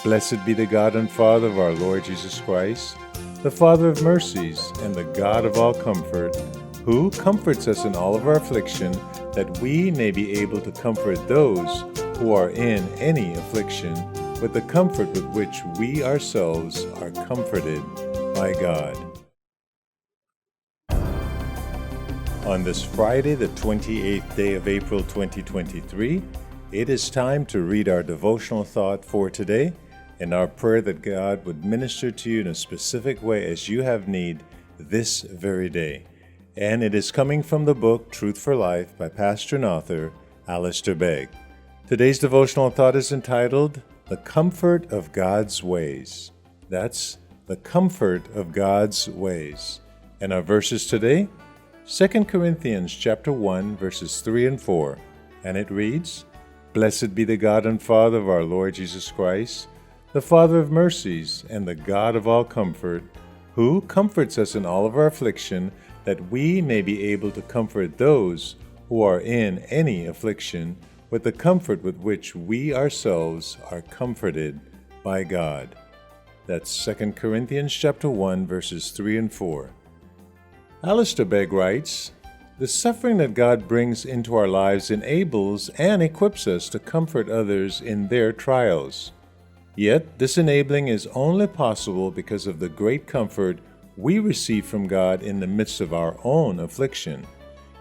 Blessed be the God and Father of our Lord Jesus Christ, the Father of mercies and the God of all comfort, who comforts us in all of our affliction, that we may be able to comfort those who are in any affliction with the comfort with which we ourselves are comforted by God. On this Friday, the 28th day of April 2023, it is time to read our devotional thought for today and our prayer that God would minister to you in a specific way as you have need this very day. And it is coming from the book Truth for Life by pastor and author Alistair Begg. Today's devotional thought is entitled, The Comfort of God's Ways. That's the comfort of God's ways. And our verses today, 2 Corinthians chapter 1, verses 3 and 4. And it reads, Blessed be the God and Father of our Lord Jesus Christ, the Father of mercies and the God of all comfort, who comforts us in all of our affliction, that we may be able to comfort those who are in any affliction with the comfort with which we ourselves are comforted by God. That's 2 Corinthians chapter 1, verses 3 and 4. Alistair Begg writes, The suffering that God brings into our lives enables and equips us to comfort others in their trials. Yet, this enabling is only possible because of the great comfort we receive from God in the midst of our own affliction.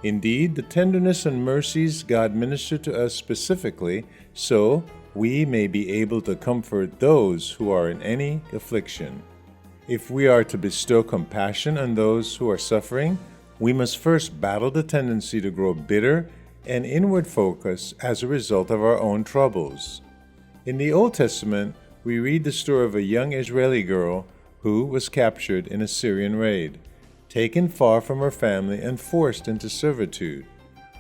Indeed, the tenderness and mercies God ministered to us specifically, so we may be able to comfort those who are in any affliction. If we are to bestow compassion on those who are suffering, we must first battle the tendency to grow bitter and inward focused as a result of our own troubles. In the Old Testament, we read the story of a young Israeli girl who was captured in a Syrian raid, taken far from her family and forced into servitude.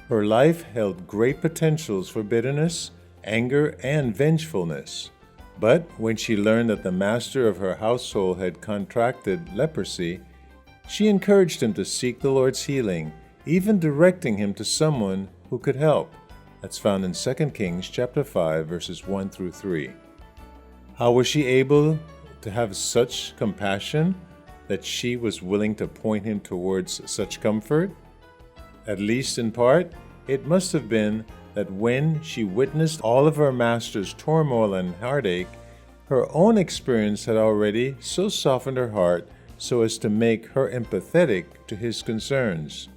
Her life held great potentials for bitterness, anger, and vengefulness. But when she learned that the master of her household had contracted leprosy, she encouraged him to seek the Lord's healing, even directing him to someone who could help. That's found in 2 Kings chapter 5, verses 1 through 3. How was she able to have such compassion that she was willing to point him towards such comfort? At least in part, it must have been that when she witnessed all of her master's turmoil and heartache, her own experience had already so softened her heart so as to make her empathetic to his concerns.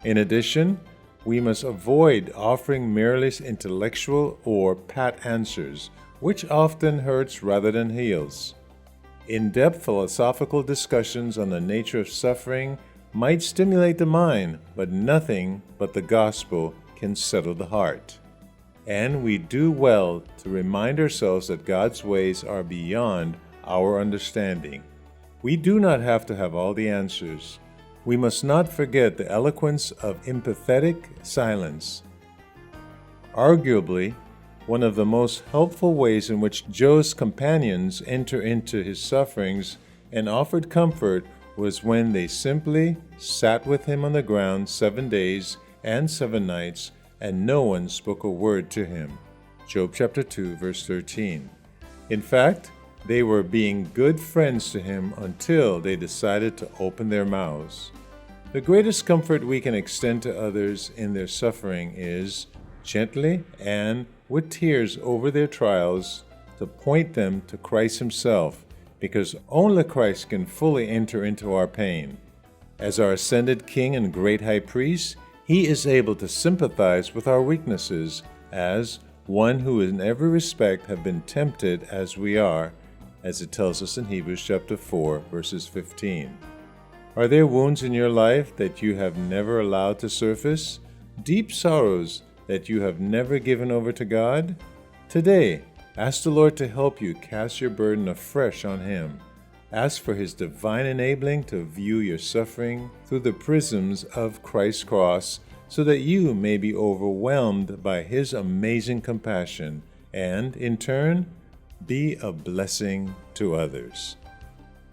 In addition, we must avoid offering merely intellectual or pat answers, which often hurts rather than heals. In-depth philosophical discussions on the nature of suffering might stimulate the mind, but nothing but the gospel can settle the heart. And we do well to remind ourselves that God's ways are beyond our understanding. We do not have to have all the answers. We must not forget the eloquence of empathetic silence. Arguably, one of the most helpful ways in which Job's companions enter into his sufferings and offered comfort was when they simply sat with him on the ground 7 days and 7 nights, and no one spoke a word to him. Job chapter 2, verse 13. In fact, they were being good friends to him until they decided to open their mouths. The greatest comfort we can extend to others in their suffering is gently and with tears over their trials to point them to Christ himself, because only Christ can fully enter into our pain. As our ascended King and great High Priest, he is able to sympathize with our weaknesses as one who in every respect have been tempted as we are, as it tells us in Hebrews chapter 4, verses 15. Are there wounds in your life that you have never allowed to surface? Deep sorrows that you have never given over to God? Today, ask the Lord to help you cast your burden afresh on him. Ask for his divine enabling to view your suffering through the prisms of Christ's cross, so that you may be overwhelmed by his amazing compassion and, in turn, be a blessing to others.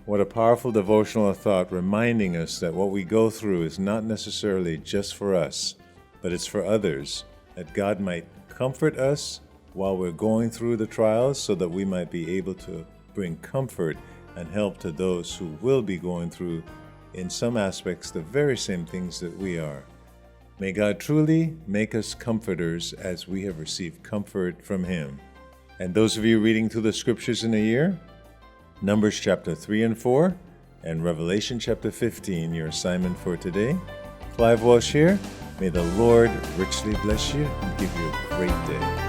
What a powerful devotional thought, reminding us that what we go through is not necessarily just for us, but it's for others, that God might comfort us while we're going through the trials so that we might be able to bring comfort and help to those who will be going through, in some aspects, the very same things that we are. May God truly make us comforters as we have received comfort from Him. And those of you reading through the scriptures in a year, Numbers chapter 3 and 4, and Revelation chapter 15, your assignment for today. Clive Walsh here. May the Lord richly bless you and give you a great day.